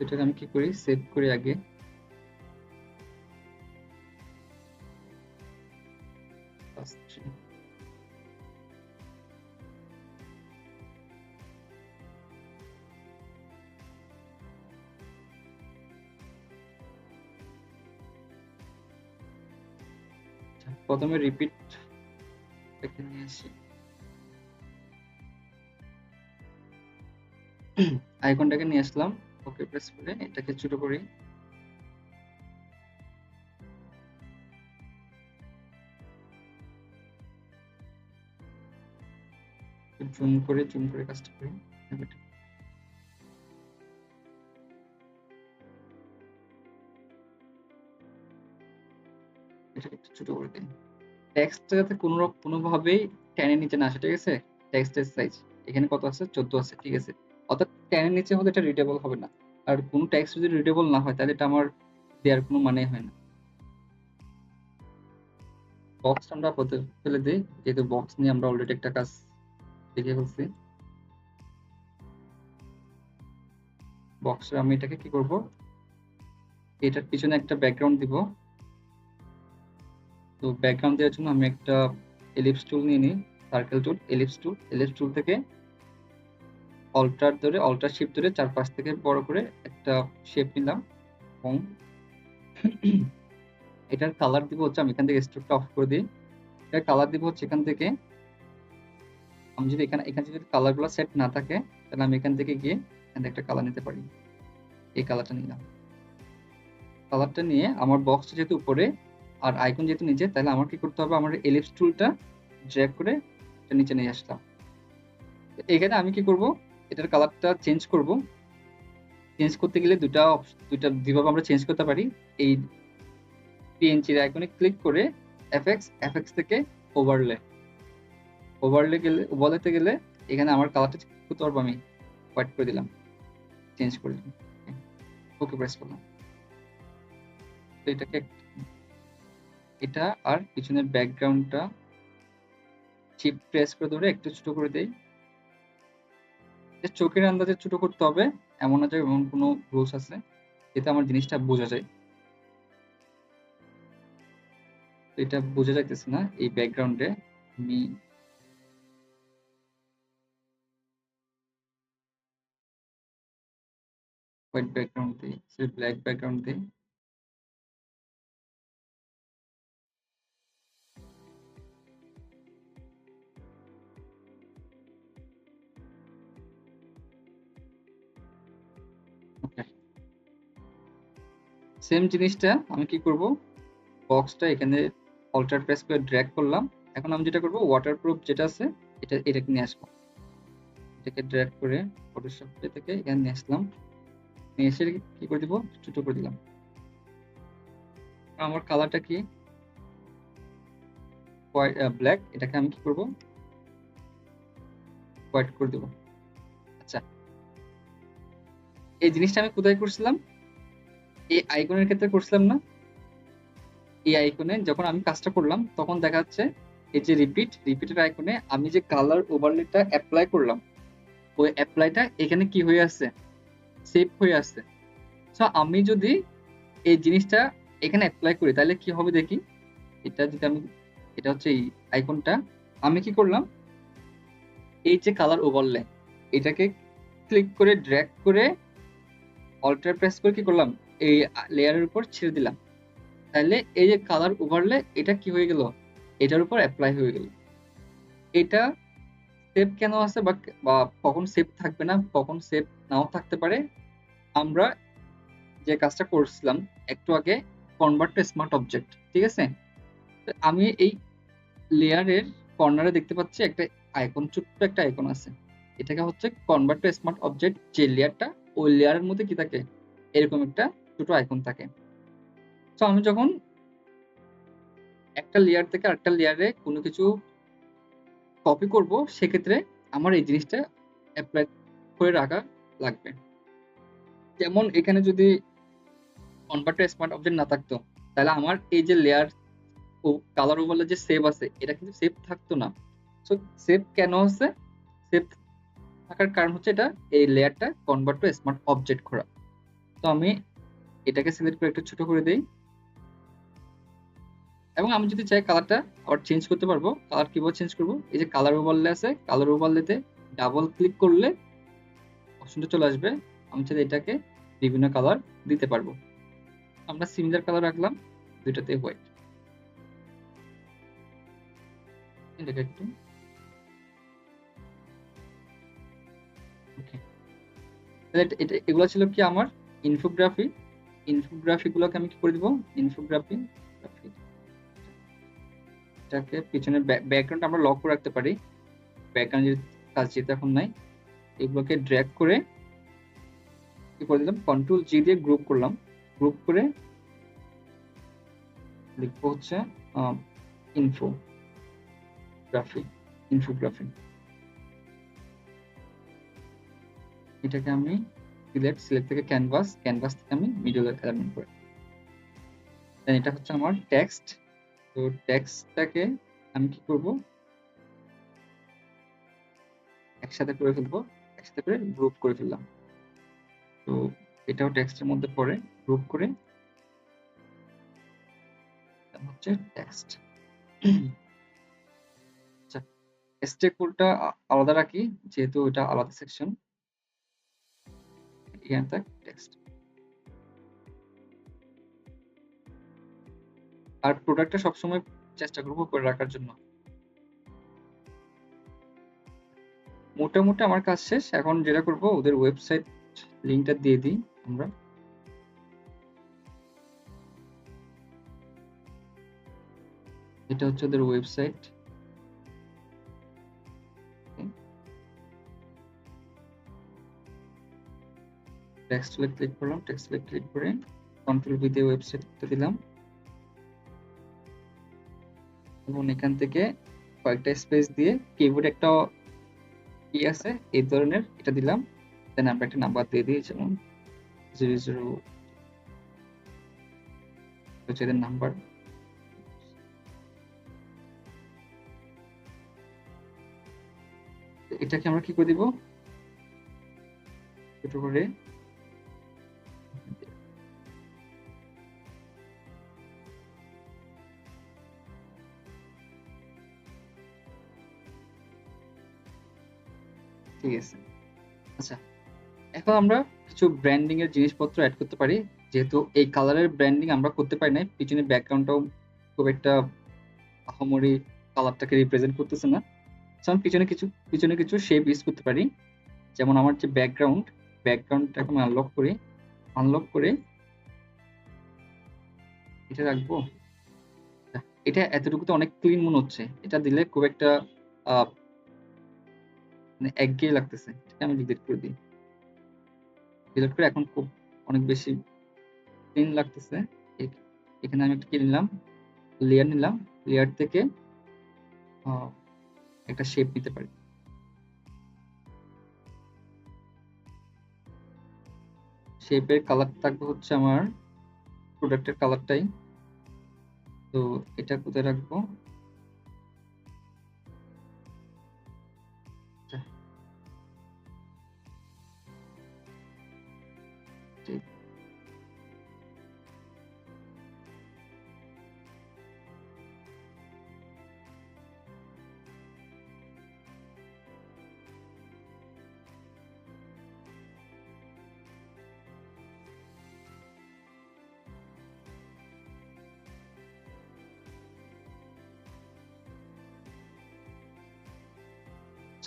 এটাকে আমি কি করি, সেভ করি আগে। প্রথমে রিপিট দেখে নিয়ে আসি, আইকনটাকে নিয়ে আসলাম, ওকে প্রেস করে এটাকে ছোট করি। জুম করে কাজটা করি। এটাকে একটু ছোট করে দিই। টেক্সটটা যাতে কোনোভাবেই টেনের নিচে না আসে, ঠিক আছে? টেক্সটের সাইজ এখানে কত আছে, 14 আছে, ঠিক আছে? অর্থাৎ টেনের নিচে হলে এটা রিডেবল হবে না। আর কোনো টেক্সট যদি রিডেবল না হয় তাহলে এটা আমার দেওয়ার কোনো মানে হয় না। বক্স আমরা ফেলে দিই, যেহেতু বক্স নিয়ে আমরা অলরেডি একটা কাজ দেখে ফেলছি। বক্সে আমি এটাকে কি করব, এটার পিছনে একটা ব্যাকগ্রাউন্ড দিব। তো ব্যাকগ্রাউন্ড দেওয়ার জন্য আমি একটা এলিপস টুল নিয়ে নিই, সার্কেল টুল, এলিপস টুল থেকে অল্টার শিফট ধরে চারপাশ থেকে বড় করে একটা শেপ নিলাম। এবং এটার কালার দিব হচ্ছে, আমি এখান থেকে স্ট্রোকটা অফ করে দিই। এটার কালার দিব হচ্ছে এখান থেকে, আমি যদি এখানে যদি কালারগুলো সেট না থাকে তাহলে আমি এখান থেকে গিয়ে এখান থেকে একটা কালার নিতে পারি। এই কালারটা নিলাম। কালারটা নিয়ে আমার বক্সটা যেহেতু উপরে আর আইকন যেহেতু নিচে, তাহলে আমার কি করতে হবে, আমার এলিপস টুলটা ড্র্যাগ করে এটা নিচে নিয়ে আসলাম। এখানে আমি কি করব, এটার কালারটা চেঞ্জ করব। চেঞ্জ করতে গেলে দুইটা দুইভাবে আমরা চেঞ্জ করতে পারি। এই পিএনজির আইকনে ক্লিক করে এফএক্স থেকে ওভারলেতে গেলে এখানে আমার কালারটা করতে পারবো, আমি হোয়াইট করে দিলাম, চেঞ্জ করে দিলাম, ওকে প্রেস করলাম। তো এটা আর পিছনের ব্যাকগ্রাউন্ডটা শিফট প্রেস করে ধরে একটু ছোট করে দেই। চোখের আন্দাজে ছোট করতে হবে, এমন না যে এমন কোনো রুলস আছে, এতে আমার জিনিসটা বোঝা যায়। এটা বোঝা যাইতেছে না এই ব্যাকগ্রাউন্ডে, আমি হোয়াইট ব্যাকগ্রাউন্ড দিই, ব্ল্যাক ব্যাকগ্রাউন্ড দিই। সেম জিনিসটা আমি কি করব, বক্সটা এখানে অল্টার প্রেস করে ড্র্যাগ করলাম। এখন আমি যেটা করব, ওয়াটারপ্রুফ যেটা আছে এটাকে নিয়ে আসবো। এটাকে ড্র্যাগ করে ফটোশপ থেকে এখানে নিয়ে আসলাম, নিয়ে এসে কি করে দিব, ছোট করে দিলাম। আমার কালারটা কি ব্ল্যাক, এটাকে আমি কি করব, হোয়াইট করে দেব। আচ্ছা, এই জিনিসটা আমি কোথায় করছিলাম, এই আইকনের ক্ষেত্রে করছিলাম না? এই আইকনে যখন আমি কাজটা করলাম তখন দেখা যাচ্ছে এই যে রিপিটের আইকনে আমি যে কালার ওভারলেটা অ্যাপ্লাই করলাম, ওই অ্যাপ্লাইটা এখানে কি হয়ে আছে, সেভ হয়ে আছে। সো আমি যদি এই জিনিসটা এখানে অ্যাপ্লাই করি তাহলে কি হবে দেখি। এটা যদি আমি, এটা হচ্ছে এই আইকনটা, আমি কি করলাম, এই যে কালার ওভারলে এটাকে ক্লিক করে ড্র্যাগ করে অল্টার প্রেস করে কি করলাম, এই লেয়ারের উপর ছেড়ে দিলাম। তাহলে এই যে কালার ওভারলে এটা কি হয়ে গেল, এটার উপর অ্যাপ্লাই হয়ে গেল। এটা সেভ কেন আছে বা বা কখন সেভ থাকবে না, কখন সেভ নাও থাকতে পারে, আমরা যে কাজটা করছিলাম একটু আগে, কনভার্ট টু স্মার্ট অবজেক্ট, ঠিক আছে। তো আমি এই লেয়ারের কর্নারে দেখতে পাচ্ছি একটা আইকন, ছোট্ট একটা আইকন আছে, এটাকে হচ্ছে কনভার্ট টু স্মার্ট অবজেক্ট। যে লেয়ারটা, ওই লেয়ারের মধ্যে কি থাকে, এরকম একটা ছোট আইকন থাকে। তো আমি যখন একটা লেয়ার থেকে আরেকটা লেয়ারে কোনো কিছু কপি করব, সেক্ষেত্রে আমার এই জিনিসটা অ্যাপ্লাই করে রাখা লাগবে। যেমন এখানে যদি কনভার্ট টু স্মার্ট অবজেক্ট না থাকতো, তাহলে আমার এই যে লেয়ার ও কালার ওভারলে যে সেভ আছে, এটা কিন্তু সেভ থাকতো না। সো সেভ কেন আছে, সেভ থাকার কারণ হচ্ছে এটা এই লেয়ারটা কনভার্ট টু স্মার্ট অবজেক্ট করা। তো আমি এটাকে সিলেক্ট করে একটু ছোট করে দেই, এবং আমি যদি চাই কালারটা আবার চেঞ্জ করতে পারবো। কালার কিভাবে চেঞ্জ করব, এই যে কালার ওভারলে আছে, কালার ওভারলেতে ডাবল ক্লিক করলে অপশনটা চলে আসবে। আমি চাইলে এটাকে বিভিন্ন কালার দিতে পারবো। আমরা সিমিলার কালার রাখলাম, দুইটাতে হোয়াইট। এটাকে একটু ওকে। তাহলে এটা এগুলো ছিল কি আমার ইনফোগ্রাফি। ইনফোগ্রাফি গুলোকে আমি কি করে দিব, ইনফোগ্রাফি, এটাকে পিছনে ব্যাকগ্রাউন্ড আমরা লক করে রাখতে পারি। ব্যাকগ্রাউন্ড কাজ যেতে এখন নাই, এগুলোকে ড্র্যাগ করে কি করে দিলাম, কন্ট্রোল জি দিয়ে গ্রুপ করলাম। গ্রুপ করে লিখবো হচ্ছে ইনফোগ্রাফি, ইনফোগ্রাফি। এটাকে আমি সিলেক্ট থেকে ক্যানভাস, ক্যানভাস থেকে আমি মিডল এলিমেন্ট করে দেন এটা হচ্ছে আমার টেক্সট। তো টেক্সটটাকে আমি কি করব, একসাথে করে ফেলবো, একসাথে করে গ্রুপ করে ফেললাম। তো এটাও টেক্সটের মধ্যে পড়ে, গ্রুপ করে হচ্ছে টেক্সট। আচ্ছা, স্টেক কোডটা আলাদা রাখি, যেহেতু এটা আলাদা সেকশন। এখানে থাক টেক্সট। আর প্রোডাক্টটা সবসময় চেষ্টা করবো করে রাখার জন্য। মোটামুটি আমার কাজ শেষ। এখন যেটা করব, ওদের ওয়েবসাইট লিংকটা দিয়ে দিই আমরা। এটা হচ্ছে ওদের ওয়েবসাইট। টেক্সটে ক্লিক করলাম, টেক্সটে ক্লিক করে কন্ট্রোল ভি দিয়ে ওয়েবসাইটটা দিলাম, এবং এখান থেকে কয়েকটা স্পেস দিয়ে কিবোর্ড একটা কি আছে এই ধরনের, এটা দিলাম। দেন আমরা একটা নাম্বার দিয়ে দিই, যেমন 00 হচ্ছে এদের নাম্বার। এটাকে আমরা কি করে দিব, ছোট করে ঠিক আছে। আচ্ছা, এখন আমরা কিছু ব্র্যান্ডিং এর জিনিসপত্র অ্যাড করতে পারি। যেহেতু এই কালারের ব্র্যান্ডিং আমরা করতে পারি না, পিছনে ব্যাকগ্রাউন্ডটাও খুব একটা আহামরি কালারটাকে রিপ্রেজেন্ট করতেছে না। আমি পিছনে কিছু শেপ ইউজ করতে পারি। যেমন আমার যে ব্যাকগ্রাউন্ডটাকে আমি আনলক করে এটা রাখবো। এটা এতটুকুতে অনেক ক্লিন মনে হচ্ছে, এটা দিলে খুব একটা মানে একঘেয়ে লাগতেছে। এটা আমি ডিলিট করে দিই। ডিলিট করে এখন খুব অনেক বেশি ক্লিন লাগতেছে। এখানে আমি একটা কি নিলাম, লেয়ার নিলাম, লেয়ার থেকে একটা শেপ নিতে পারি। শেপের কালার থাকবে হচ্ছে আমার প্রোডাক্টের কালারটাই। তো এটা কোথায় রাখবো, ঠিক।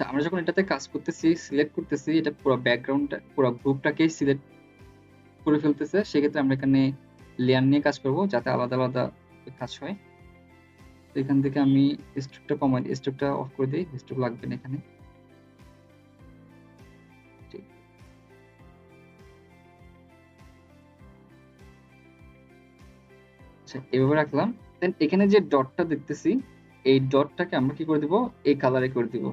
আচ্ছা, আমরা যখন এটাতে কাজ করতেছি, সিলেক্ট করতেছি, এটা পুরো ব্যাকগ্রাউন্ডটা পুরো গ্রুপটাকেই সিলেক্ট করে ফেলতেছে। সেক্ষেত্রে আমরা এখানে লেয়ার নিয়ে কাজ করব যাতে আলাদা আলাদা কাজ হয়। তো এখান থেকে আমি স্ট্রোকটা কমাই দিই, স্ট্রোকটা অফ করে দিই, স্ট্রোক লাগবে না এখানে। ঠিক। আচ্ছা, এভাবে রাখলাম। দেন এখানে যে ডটটা দেখতেছি, এই ডটটাকে আমরা কি করে দিব, এই কালারে করে দিব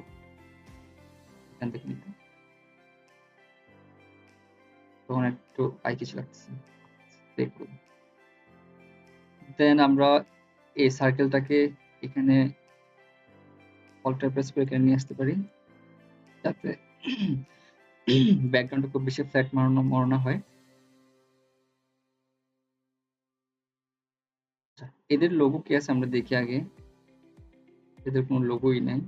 এখান থেকে নিতে। তখন একটু আইকিশ লাগতেছে, দেখুন। দেন আমরা এই সার্কেলটাকে এখানে অল্টার প্রেস করে এখানে নিয়ে আসতে পারি যাতে ব্যাকগ্রাউন্ডটা খুব বেশি ফ্ল্যাট মারানো হয়। আচ্ছা, এদের লোগো কি আছে আমরা দেখি আগে। এদের কোনো লোগোই নাই।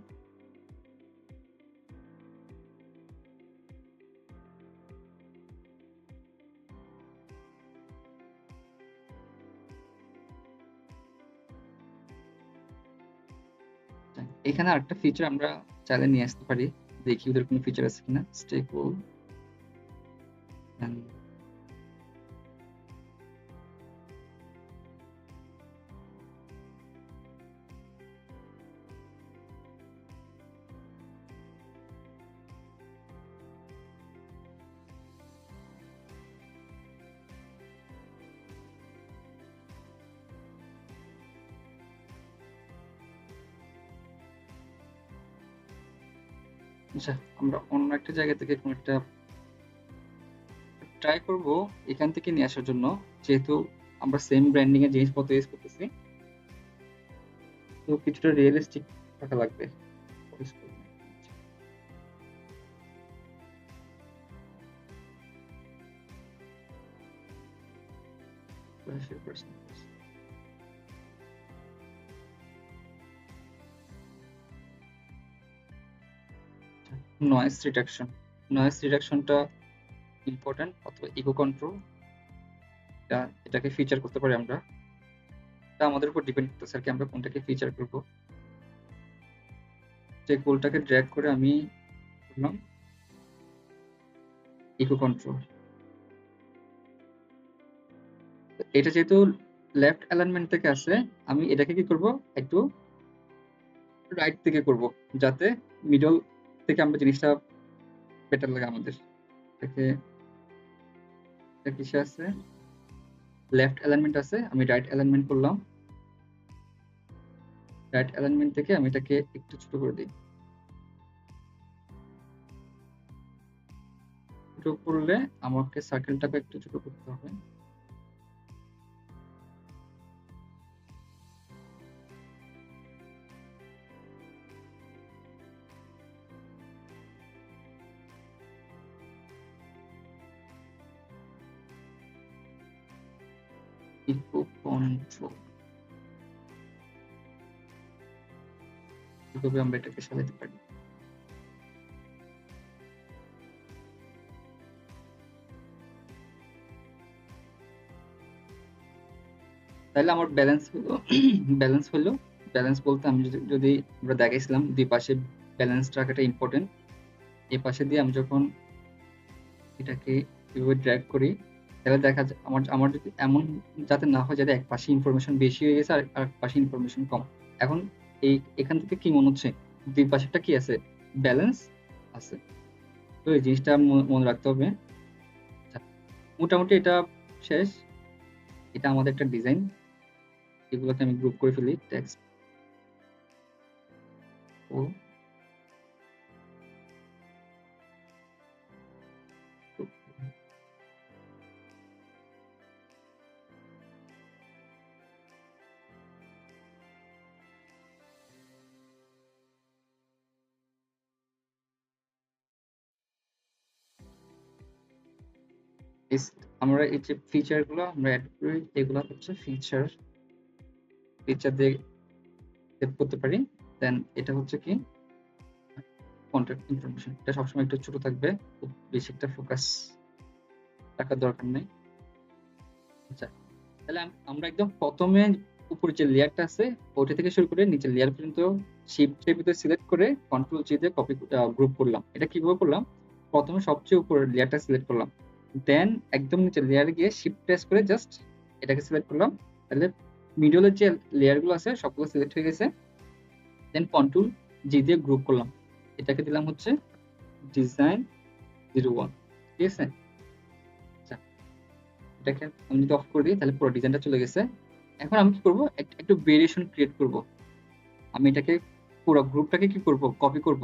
আচ্ছা, এখানে আরেকটা ফিচার আমরা চাইলে নিয়ে আসতে পারি, দেখি ওদের কোনো ফিচার আছে কিনা। স্টেপল আচ্ছা, আমরা অন্য একটা জায়গা থেকে কোনো একটা ট্রাই করব এখান থেকে নিয়ে আসার জন্য, যেহেতু আমরা সেম ব্র্যান্ডিং এর জিনিসপত্র ইউজ করতেছি, তো কিছুটা রিয়েলিস্টিক থাকা লাগবে। নয়েজ রিডাকশন, নয়েজ রিডাকশনটা ইম্পর্টেন্ট, অথবা ইকো কন্ট্রোল, এটাকে ফিচার করতে পারি আমরা। এটা আমাদের উপর ডিপেন্ড করতেছে আর কি, আমরা কোনটাকে ফিচার করব। যে গোলটাকে ড্র্যাগ করে আমি করলাম ইকো কন্ট্রোল। এটা যেহেতু লেফট অ্যালাইনমেন্ট থেকে আছে, আমি এটাকে কি করব, একটু রাইট থেকে করব যাতে মিডল থেকে আমরা জিনিসটা বেটার লাগে আমাদের। এটাকে, এটা কিসে আছে, লেফট অ্যালাইনমেন্ট আছে, আমি রাইট অ্যালাইনমেন্ট করলাম। রাইট অ্যালাইনমেন্ট থেকে আমি এটাকে একটু ছোট করে দিই। ছোট করলে আমাকে সার্কেলটাকে একটু ছোট করতে হবে। ইকো কন্ট্রোল, কিভাবে আমরা এটাকে সাজাতে পারি। তাহলে আমার ব্যালেন্স হলো ব্যালেন্স হলো ব্যালেন্স বলতে আমি যদি আমরা দেখাইছিলাম দুই পাশে ব্যালেন্স রাখাটা ইম্পর্টেন্ট। এই পাশে দিয়ে আমি যখন এটাকে এভাবে ড্র্যাগ করি, তাহলে দেখা যায় আমার আমার যদি এমন যাতে না হয় যাতে এক পাশে ইনফরমেশন বেশি হয়ে গেছে আর আরেক পাশে ইনফরমেশন কম। এখন এখান থেকে কি মনে হচ্ছে, দুই পাশেরটা কি আছে, ব্যালেন্স আছে। তো এই জিনিসটা মনে রাখতে হবে। আচ্ছা, মোটামুটি এটা শেষ। এটা আমাদের একটা ডিজাইন, এগুলোকে আমি গ্রুপ করে ফেলি, টেক্সট ও আমরা এই যে ফিচার গুলো আমরা অ্যাড করি, এগুলো হচ্ছে ফিচার দিয়ে সেভ করতে পারি। দেন এটা হচ্ছে কি কন্টাক্ট ইনফরমেশন, এটা সবসময় একটু ছোট থাকবে, খুব বেশি একটা ফোকাস রাখার দরকার নেই। আচ্ছা, তাহলে আমরা একদম প্রথমে উপরে যে লেয়ারটা আছে ওটা থেকে শুরু করে নিচের লেয়ার পর্যন্ত শিফট এর ভিতরে সিলেক্ট করে কন্ট্রোল জি দিয়ে কপি গ্রুপ করলাম। এটা কিভাবে করলাম? প্রথমে সবচেয়ে উপরের লেয়ারটা সিলেক্ট করলাম, দেন একদম নিচের লেয়ারে গিয়ে শিফট প্রেস করে জাস্ট এটাকে সিলেক্ট করলাম। তাহলে মিডলের যে লেয়ার গুলো আছে সবগুলো সিলেক্ট হয়ে গেছে। দেন কন্ট্রোল জি দিয়ে গ্রুপ করলাম, এটাকে দিলাম হচ্ছে ডিজাইন 01। ঠিক আছে, আচ্ছা এটাকে আমি যদি অফ করে দিই তাহলে পুরো ডিজাইনটা চলে গেছে। এখন আমি কি করব, একটু ভেরিয়েশন ক্রিয়েট করব। আমি এটাকে পুরো গ্রুপটাকে কি করব, কপি করব।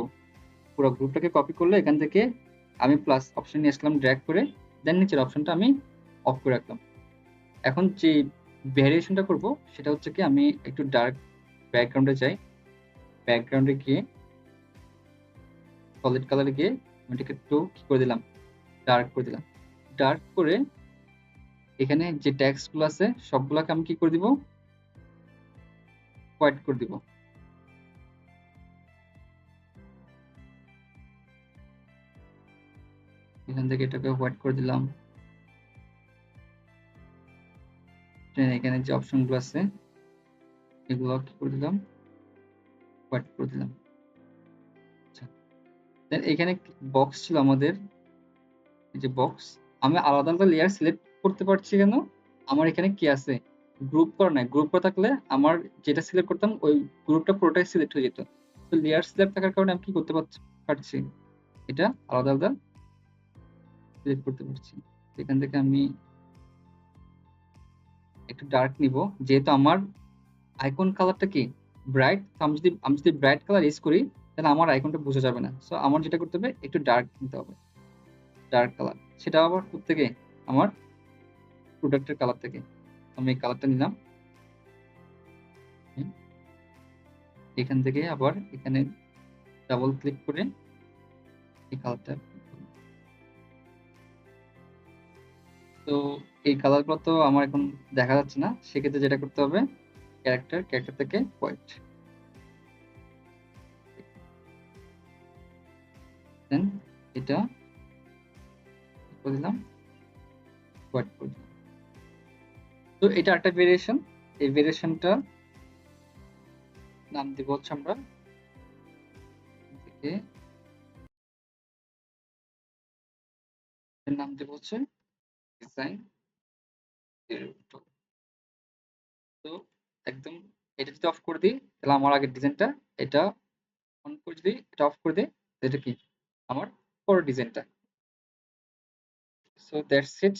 পুরো গ্রুপটাকে কপি করলে এখান থেকে আমি প্লাস অপশন নিয়ে আসলাম ড্র্যাগ করে, দেন নিচের অপশনটা আমি অফ করে রাখলাম। এখন যে ভেরিয়েশনটা করব সেটা হচ্ছে কি, আমি একটু ডার্ক ব্যাকগ্রাউন্ডে যাই, ব্যাকগ্রাউন্ডে গিয়ে সলিড কালারে গিয়ে আমি এটাকে একটু কি করে দিলাম, ডার্ক করে দিলাম। ডার্ক করে এখানে যে টেক্সট গুলো আছে সবগুলাকে আমি কি করে দিব, হোয়াইট করে দিব। এখান থেকে এটাকে হোয়াইট করে দিলাম। এখানে যে অপশন গুলো আছে এগুলো কি করে দিলাম, হোয়াইট করে দিলাম। আচ্ছা, দেন এখানে বক্স ছিল আমাদের, এই যে বক্স, আমি আলাদা আলাদা লেয়ার সিলেক্ট করতে পারছি কেন, আমার এখানে কি আছে, গ্রুপ করা নাই। গ্রুপ করা থাকলে আমার যেটা সিলেক্ট করতাম ওই গ্রুপটা পুরোটাই সিলেক্ট হয়ে যেত। তো লেয়ার সিলেক্ট থাকার কারণে আমি কি করতে পারছি, এটা আলাদা আলাদা সিলেক্ট করতে পারছি। এখান থেকে আমি একটু ডার্ক নিব, যেহেতু আমার আইকন কালারটা কি ব্রাইট, আমি যদি ব্রাইট কালার ইউজ করি তাহলে আমার আইকনটা বোঝা যাবে না। সো আমার যেটা করতে হবে একটু ডার্ক নিতে হবে, ডার্ক কালার। সেটা আবার কোথা থেকে, আমার প্রোডাক্টের কালার থেকে। আমি এই কালারটা নিলাম, এখান থেকে আবার এখানে ডাবল ক্লিক করে এই কালারটা। তো এই কালারগুলো তো আমার এখন দেখা যাচ্ছে না, সেক্ষেত্রে যেটা করতে হবে ক্যারেক্টার থেকে হোয়াইট, দেন এটা করে দিলাম, হোয়াইট করে দিলাম। তো এটা একটা ভেরিয়েশন। এই ভেরিয়েশনটা নাম দিব হচ্ছে আমরা থেকে এর নাম দিব হচ্ছে ডিজাইন 02। তো একদম এটা যদি অফ করে দিই তাহলে আমার আগের ডিজাইনটা, এটা অন করে যদি এটা অফ করে দিই এটা কি আমার পরের ডিজাইনটা। So that's it.